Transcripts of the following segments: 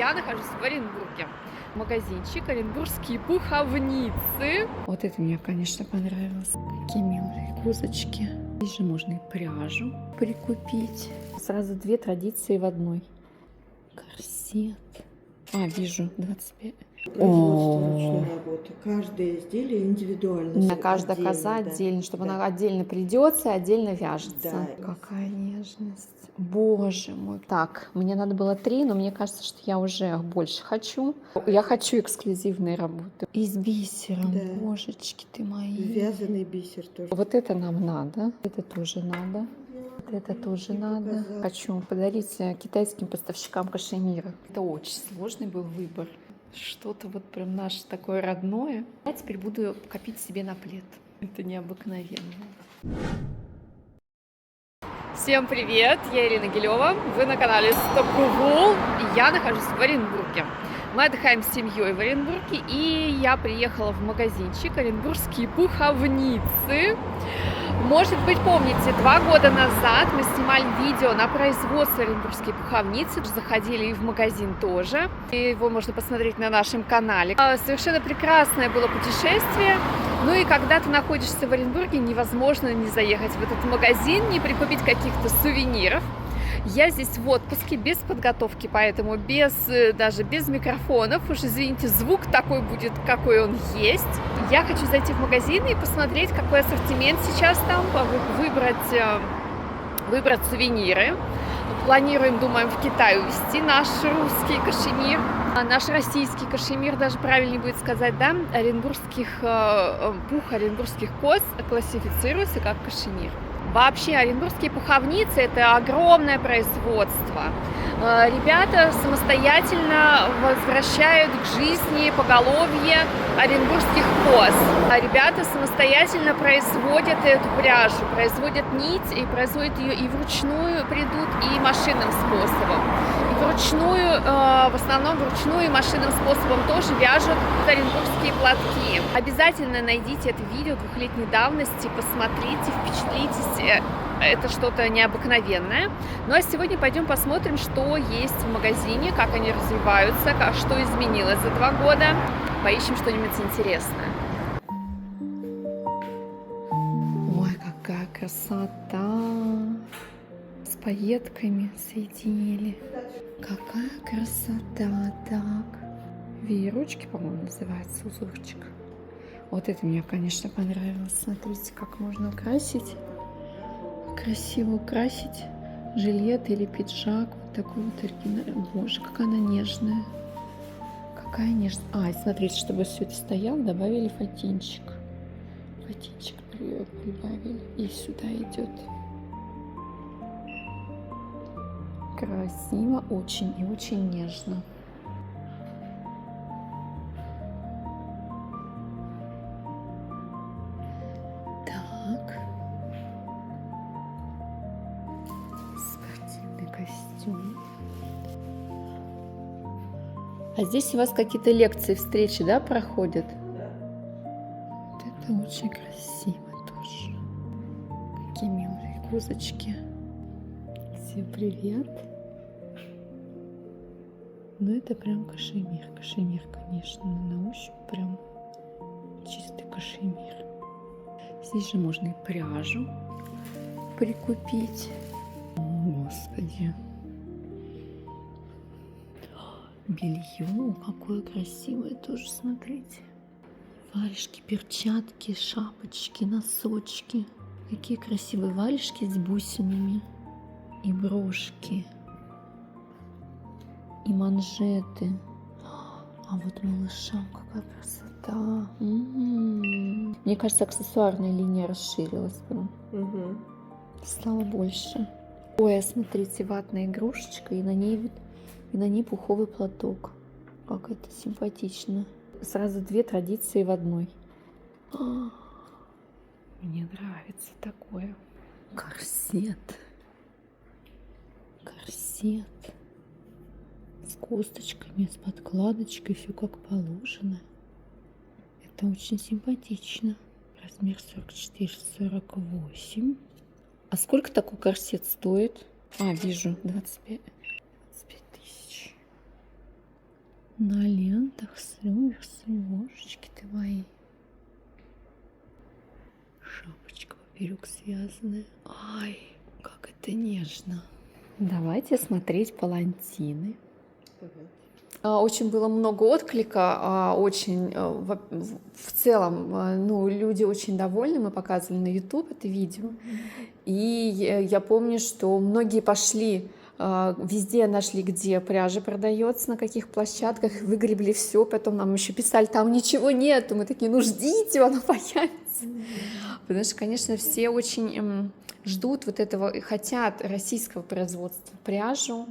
Я нахожусь в Оренбурге. Магазинчик «Оренбургские пуховницы». Вот это мне, конечно, понравилось. Какие милые козочки. Здесь же можно и пряжу прикупить. Сразу две традиции в одной. Корсет. Вижу, 25. Производство ручной работы. Каждое изделие индивидуально. На каждая коза да. отдельно, чтобы Да. она отдельно придется, отдельно вяжется. Да. Какая нежность. Боже мой. Так, мне надо было 3, но мне кажется, что я уже больше хочу. Я хочу эксклюзивные работы. И с бисером. Да. Божечки ты мои. Вязаный бисер тоже. Вот это нам надо. Это тоже надо. Вот это тоже надо. Хочу подарить китайским поставщикам кашемира. Это очень сложный был выбор. Что-то вот прям наше такое родное. Я теперь буду копить себе на плед. Это необыкновенно. Всем привет! Я Ирина Гилева. Вы на канале Stockwool. И я нахожусь в Оренбурге. Мы отдыхаем с семьей в Оренбурге. И я приехала в магазинчик «Оренбургские пуховницы». Может быть, помните, 2 года назад мы снимали видео на производство «Оренбургские пуховницы». Заходили и в магазин тоже. И его можно посмотреть на нашем канале. Совершенно прекрасное было путешествие. Ну и когда ты находишься в Оренбурге, невозможно не заехать в этот магазин, не прикупить каких-то сувениров. Я здесь в отпуске, без подготовки, поэтому даже без микрофонов. Уж извините, звук такой будет, какой он есть. Я хочу зайти в магазин и посмотреть, какой ассортимент сейчас там, выбрать сувениры. Планируем, думаем, в Китай увезти наш русский кашемир. Наш российский кашемир, даже правильнее будет сказать, да, оренбургских коз классифицируется как кашемир. Вообще, оренбургские пуховницы – это огромное производство. Ребята самостоятельно возвращают к жизни поголовье оренбургских коз. Ребята самостоятельно производят эту пряжу, производят нить и производят ее и вручную придут, и машинным способом. И вручную, в основном вручную и машинным способом тоже вяжут оренбургские платки. Обязательно найдите это видео 2-летней давности, посмотрите, впечатлитесь. Это что-то необыкновенное. Ну а сегодня пойдем посмотрим, что есть в магазине, как они развиваются, что изменилось за 2 года. Поищем что-нибудь интересное. Ой, какая красота! С пайетками соединили. Какая красота! Так. Веерочки, по-моему, называется узорчик. Вот это мне, конечно, понравилось. Смотрите, как можно украсить. Красиво украсить жилет или пиджак. Вот такой вот оригинальный. Боже, какая она нежная. Какая нежная. И смотрите, чтобы все это стояло, добавили фатинчик. Фатинчик прибавили. И сюда идет. Красиво, очень и очень нежно. Так. Спортивный костюм. А здесь у вас какие-то лекции, встречи, да, проходят? Да. Вот это очень красиво тоже. Какие милые козочки. Всем привет. Ну это прям кашемир. Кашемир, конечно, но на ощупь прям чистый кашемир. Здесь же можно и пряжу прикупить. О, Господи. Белье какое красивое тоже, смотрите. Варежки, перчатки, шапочки, носочки. Какие красивые варежки с бусинами. И брошки. И манжеты. А вот малышам какая красота. Мне кажется, аксессуарная линия расширилась прям. Угу. Стало больше. Ой, смотрите, ватная игрушечка, и на ней пуховый платок. Как это симпатично. Сразу 2 традиции в одной. Мне нравится такое. Корсет. Корсет. С косточками, с подкладочкой, все как положено. Это очень симпатично. Размер 44-48. А сколько такой корсет стоит? Вижу, 25 тысяч. На лентах сережечки твои. Шапочка поперек связанная. Ай, как это нежно. Давайте смотреть палантины. Очень было много отклика, очень в целом, ну, люди очень довольны, мы показывали на YouTube это видео, и я помню, что многие пошли, везде нашли, где пряжа продается, на каких площадках, выгребли все, потом нам еще писали, там ничего нету, мы такие, ну ждите, оно появится, потому что, конечно, все очень ждут вот этого и хотят российского производства пряжу.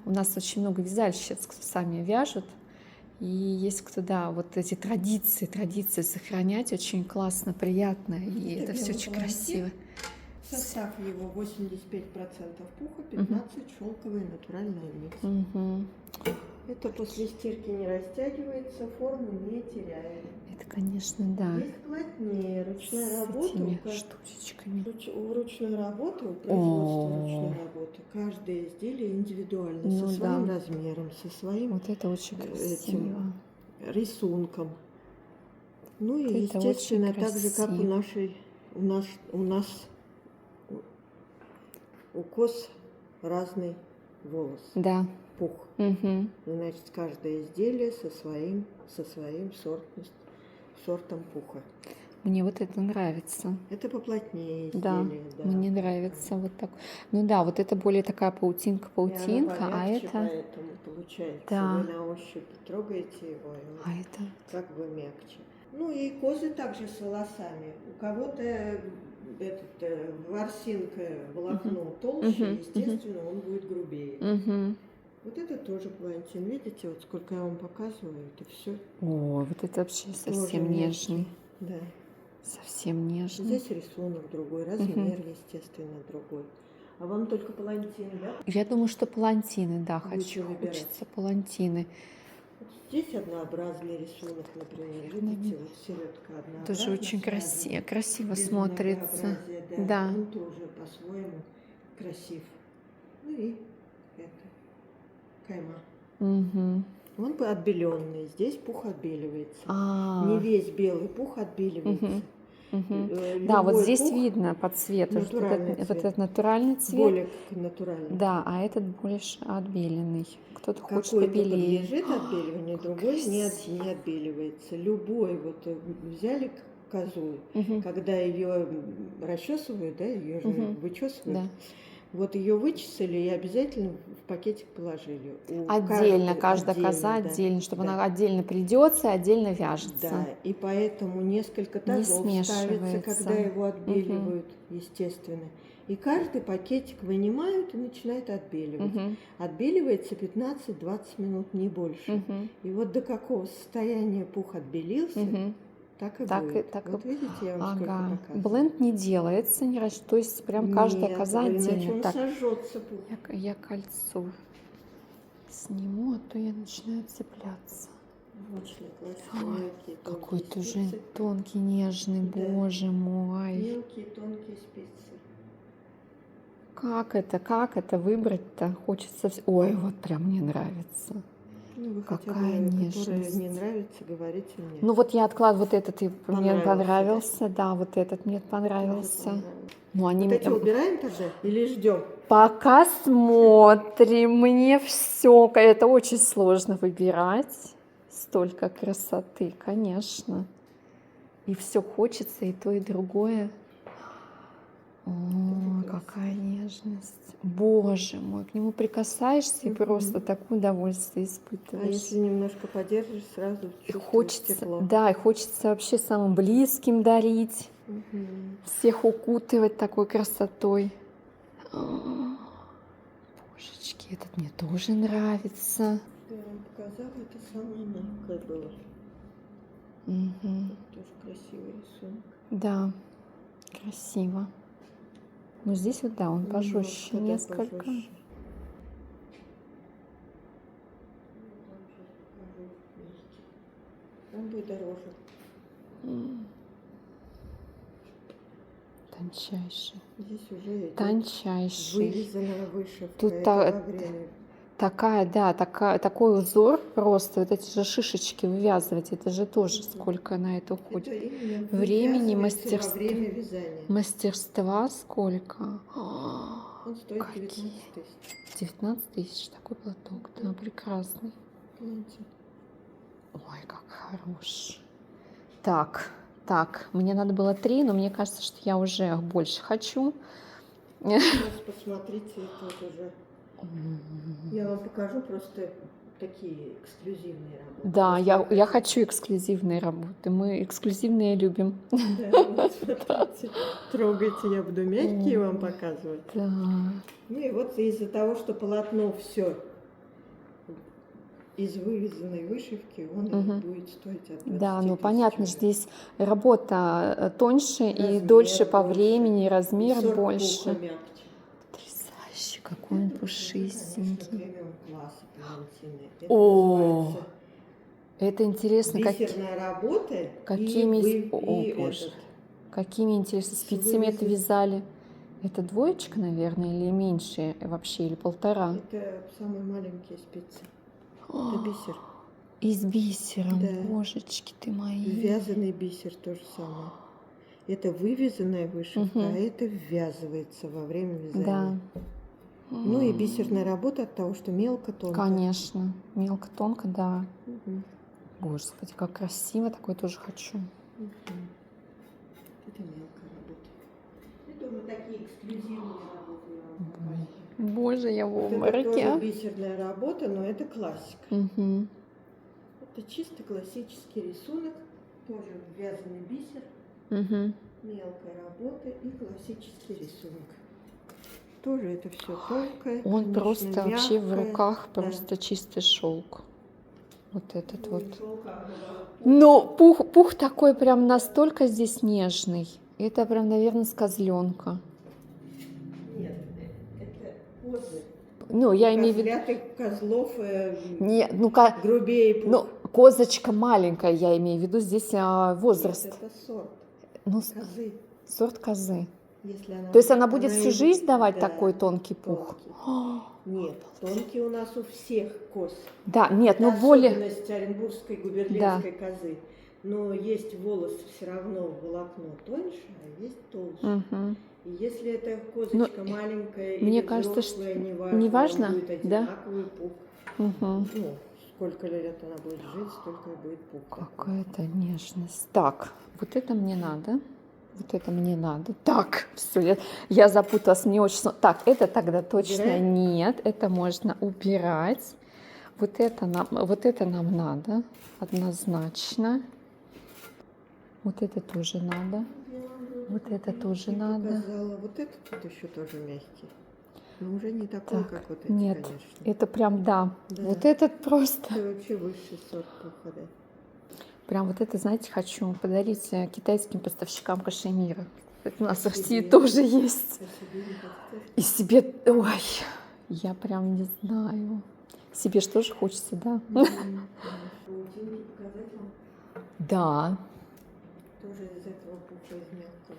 У нас очень много вязальщиц, кто сами вяжут. И есть кто, да, вот эти традиции сохранять очень классно, приятно. И это все очень красиво. Состав его 85% пуха, 15% шелковая натуральная микс. Угу. Это после стирки не растягивается, форму не теряет. Это, конечно, да. Есть плотнее, ручная С работа. этими штучечками. У ручной работы, у производства ручной работы, каждое изделие индивидуально, Ну со своим да. размером, со своим Вот это очень красиво. рисунком. Ну и, Это естественно, очень так же, как у нас у коз разный волос, Да. пух. Угу. Значит, каждое изделие со своим сортом пуха. Мне вот это нравится. Это поплотнее изделие. Да, мне нравится вот так. Ну да, вот это более такая паутинка, И оно а помягче, это... поэтому получается, Да. вы на ощупь трогаете его, и он А это... как бы мягче. Ну и козы также с волосами. У кого-то ворсинка, волокно толще, естественно, он будет грубее. Угу. Вот это тоже палантин. Видите, вот сколько я вам показываю, это все. О, вот это вообще совсем нежный. Да. Совсем нежный. Здесь рисунок другой, размер, естественно, другой. А вам только палантин, да? Я думаю, что палантины, да, Будете выбирать. хочется палантины. Вот здесь однообразный рисунок, например. Видите, вот середка однообразная. Тоже очень красиво Без смотрится. многообразия, Да. Он тоже по-своему красив. Ну и это кайма. Угу. Он бы отбеленный. Здесь пух отбеливается. А, Не весь белый пух отбеливается. да, вот Любой здесь пух видно по цвету, что натуральный вот цвет. этот натуральный цвет. более натуральный. Да, а этот больше отбеленный. Кто-то хочет Какой-то побелее. подлежит отбеливанию, другой не отбеливается. Любой, вот взяли козу, когда ее расчесывают, да, ее же вычесывают. Да. Вот ее вычесали и обязательно в пакетик положили. Отдельно, каждая коза да, отдельно, чтобы да. она отдельно придется, отдельно вяжется. Да, и поэтому несколько тазов ставится, смешивается. когда его отбеливают, естественно. И каждый пакетик вынимают и начинают отбеливать. Отбеливается 15-20 минут, не больше. И вот до какого состояния пух отбелился, так и будет. Вот видите, я вам сколько показываю. Бленд не делается, то есть прям каждая Нет, коза иначе отдельно. он Так, сожжется пух. я кольцо сниму, а то я начинаю цепляться. Очень классные, мелкие, Какой тонкие ты же спицы. тонкий, нежный, Да. боже мой. Мелкие, тонкие спицы. Как это выбрать-то? Хочется... Ой, вот прям мне нравится. Ну, вы Какая хотя бы, которые нежность. не нравится, говорите мне. Ну вот я откладываю вот этот, мне Понравился, понравился, да, вот этот мне понравился. Ну, они Вот эти убираем тогда или ждем? Пока смотрим, мне все, это очень сложно выбирать, столько красоты, конечно, и все хочется, и то, и другое. О, какая нежность, боже мой, к нему прикасаешься и просто такое удовольствие А испытываешь. если немножко подержишь, сразу И чувствуешь хочется, тепло. да, и хочется вообще самым близким дарить, всех укутывать такой красотой. Божечки, этот мне тоже нравится. Я вам показала, это самое мягкое было. Мгм. Тоже красивый рисунок. Да, красиво. Но здесь вот, да, он пожестче Немножко, да, несколько. пожестче. Он будет дороже. Тончайший. Здесь уже идет Тончайший. вырезанная вышивка. Тут этого та- времени. такая, да, такой узор просто, вот эти же шишечки вывязывать, это же тоже сколько на это уходит. Это именно Времени, вывязывается во время вязания. мастерства сколько? Он стоит Какие? 19 тысяч. 19 тысяч такой платок, да, прекрасный. Гляньте. Ой, как хорош. Так, мне надо было 3, но мне кажется, что я уже больше хочу. Сейчас посмотрите, это вот уже. Я вам покажу просто такие эксклюзивные работы. Да, Если вы я хотите. хочу эксклюзивные работы. Мы эксклюзивные любим. Да, вот смотрите, трогайте, я буду мягкие вам показывать. Да. Ну и вот из-за того, что полотно все из вывязанной вышивки, он будет стоить от 20 Да, ну тысяч понятно, уже. здесь работа тоньше и Размер дольше по больше, времени, и размер сорт пуха больше. мягче. Потрясающе, какой он Это уже, конечно, пушистенький. премиум-класса палантины. Это О, называется это интересно, бисерная работа какими, и боже, этот. какими интересно спицами это вязали. Это двоечка, наверное, или меньше вообще, или 1,5? Это самые маленькие спицы. Это бисер. И с бисером, Да. божечки ты мои. Вязаный бисер то же самое. Это вывязанная вышивка, а это ввязывается во время вязания. Да. Ну и бисерная работа от того, что мелко-тонко. Конечно, мелко-тонко, да. Мгм. Господи, как красиво, такое тоже хочу. Мгм. Это мелкая работа. Это уже такие эксклюзивные работы. Я вам показываю. Боже, я в Вот это тоже обмороке. бисерная работа, но это классика. Мгм. Это чисто классический рисунок, тоже вязаный бисер, Мгм. мелкая работа и классический рисунок. Тоже это все тонкое. Он конечно, просто вообще в мягкое. руках Да. просто чистый шелк. Вот этот Ну, вот. и шелка, Но пух такой прям настолько здесь нежный. Это прям, наверное, с козленка. Нет, это козы. Ну, я имею в виду. Козлятых козлов Не, ну-ка, грубее пух. ну, козочка маленькая, я имею в виду здесь возраст. Нет, это сорт Ну, козы. сорт козы. Если она То есть она будет всю и- жизнь давать да, такой тонкий пух? тонкий. Нет, тонкий у нас у всех коз. Да, нет, Это но более... особенность оренбургской губерленской козы. Но есть волос все равно волокно тоньше, а есть толще. Мгм. И если эта козочка маленькая мне или кажется, взрослая, что неважно, неважно, он будет да? одинаковый пух. Мгм. Ну, сколько лет она будет жить, столько и будет пух. Какая-то нежность. Так, вот это мне надо. Вот это мне надо. Так, все, я запуталась, мне очень... Так, это тогда точно Убираем? нет, это можно убирать. Вот это нам надо, однозначно. Вот это тоже надо. Вот это тоже надо. Показала. Вот этот тут еще тоже мягкий. Но уже не такой, Так, как вот эти, нет, конечно. это прям, да. Да. Вот этот просто... Это вообще высший сорт пуха, да. Прям вот это, знаете, хочу подарить китайским поставщикам кашемира. Это у нас в Себе. России тоже есть. А себе не хотите? И себе, ой, я прям не знаю. Себе что же хочется, да? Паутинки показать вам? Да. Тоже из этого пуха, из мягкого.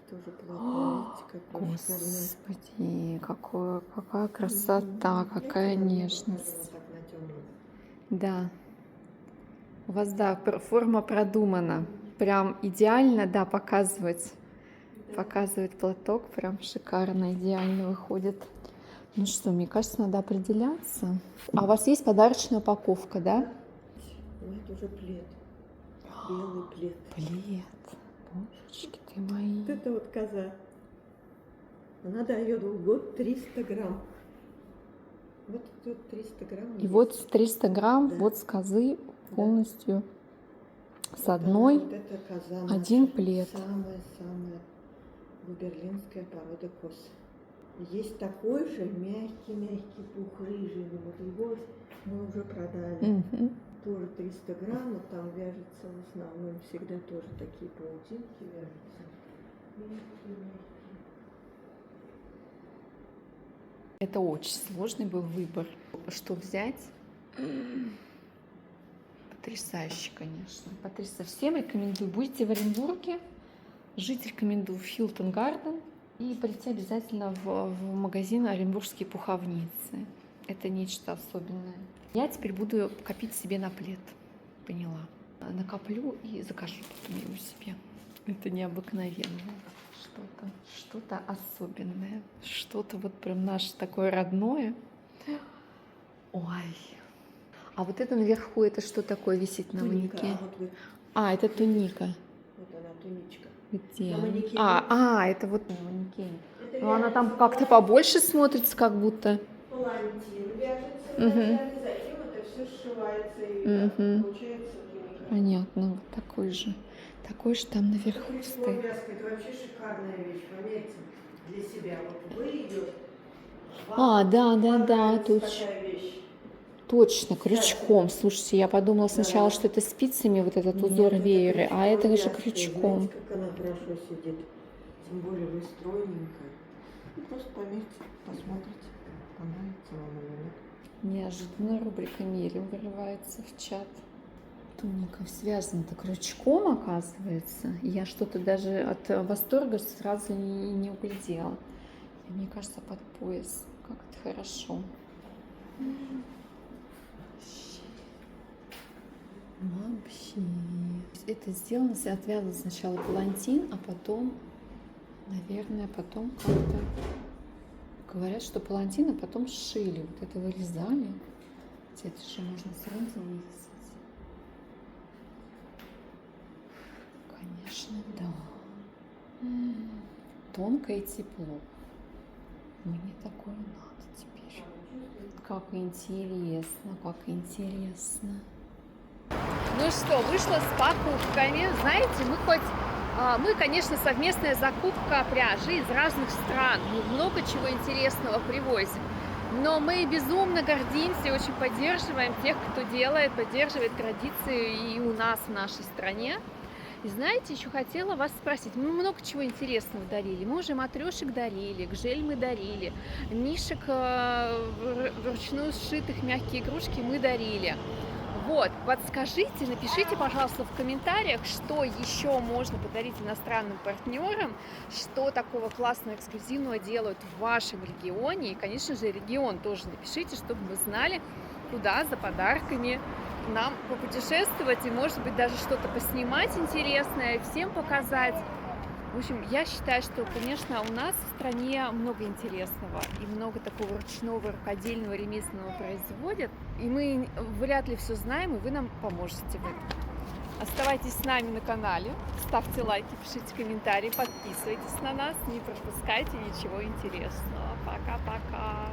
Тоже плотно, видите, какой шикарный. Господи, какая красота, какая Я вам нежность. покажу вот так на темном. Да. У вас, да, форма продумана. Прям идеально, да, показывать платок. Прям шикарно, идеально выходит. Ну что, мне кажется, надо определяться. А у вас есть подарочная упаковка, да? Ну, это уже плед. Белый плед. Плед. Божечки ты мои. Вот это вот коза. Она дает в год 300 грамм. Вот тут 300 грамм. И есть. вот 300 грамм, Да. вот с козы Да. полностью. С Вот одной. она, вот эта коза один наша, плед. Самая-самая губерленская порода коз. Есть такой же мягкий пух рыжий, но вот его мы уже продали. Мгм. Тоже 300 грамм, и там вяжется в основном всегда тоже такие паутинки вяжутся. Мягкие. Это очень сложный был выбор. Что взять? Потрясающе, конечно. Потрясающе. Всем рекомендую. Будете в Оренбурге, жить рекомендую в Хилтон Гарден и прийти обязательно в магазин Оренбургские пуховницы. Это нечто особенное. Я теперь буду копить себе на плед. Поняла. Накоплю и закажу потом его себе. Это необыкновенное. Что-то особенное. Что-то вот прям наше такое родное. Ой. А вот это наверху, это что такое висит на Туника, манеке? Это туника. Вот она, туничка. Где? На манекене. Это вот на манекене. Но она там как-то побольше смотрится, как будто. Палантин вяжется, затем это все сшивается и получается туника. Понятно, вот такой же. Такой же там наверху Крючковая стоит. вязка, это вообще шикарная вещь, поверьте, для себя. Вот вы ее... Да, точно. Такая вещь. Точно, крючком. Слушайте, я подумала сначала, что это спицами вот этот узор вееры, а это же крючком. Знаете, как она хорошо сидит. Тем более вы стройненькая. Просто померьте, посмотрите, понравится вам или нет. Неожиданно рубрика «Мерим» вырывается в чат. Туника связана-то крючком, оказывается. Я что-то даже от восторга сразу не углядела. И мне кажется, под пояс. Как это хорошо. Вообще. Это сделано, отвязан сначала палантин, а потом, наверное, потом как-то... Говорят, что палантин, а потом сшили. Вот это вырезали. Это же можно сразу вырезать. Конечно, да. Тонко и тепло. Мне такое надо теперь. Как интересно, как интересно. Ну что, вышла с покупками. Знаете, мы, конечно, совместная закупка пряжи из разных стран. Мы много чего интересного привозим. Но мы безумно гордимся и очень поддерживаем тех, кто поддерживает традиции и у нас в нашей стране. И знаете, еще хотела вас спросить, мы много чего интересного дарили. Мы уже матрешек дарили, гжель мы дарили, мишек вручную сшитых мягкие игрушки мы дарили. Вот, подскажите, напишите, пожалуйста, в комментариях, что еще можно подарить иностранным партнерам, что такого классного, эксклюзивного делают в вашем регионе. И, конечно же, регион тоже напишите, чтобы мы знали, куда за подарками нам попутешествовать и, может быть, даже что-то поснимать интересное, всем показать. В общем, я считаю, что, конечно, у нас в стране много интересного и много такого ручного, рукодельного, ремесленного производят. И мы вряд ли все знаем, и вы нам поможете в этом. Оставайтесь с нами на канале, ставьте лайки, пишите комментарии, подписывайтесь на нас, не пропускайте ничего интересного. Пока-пока!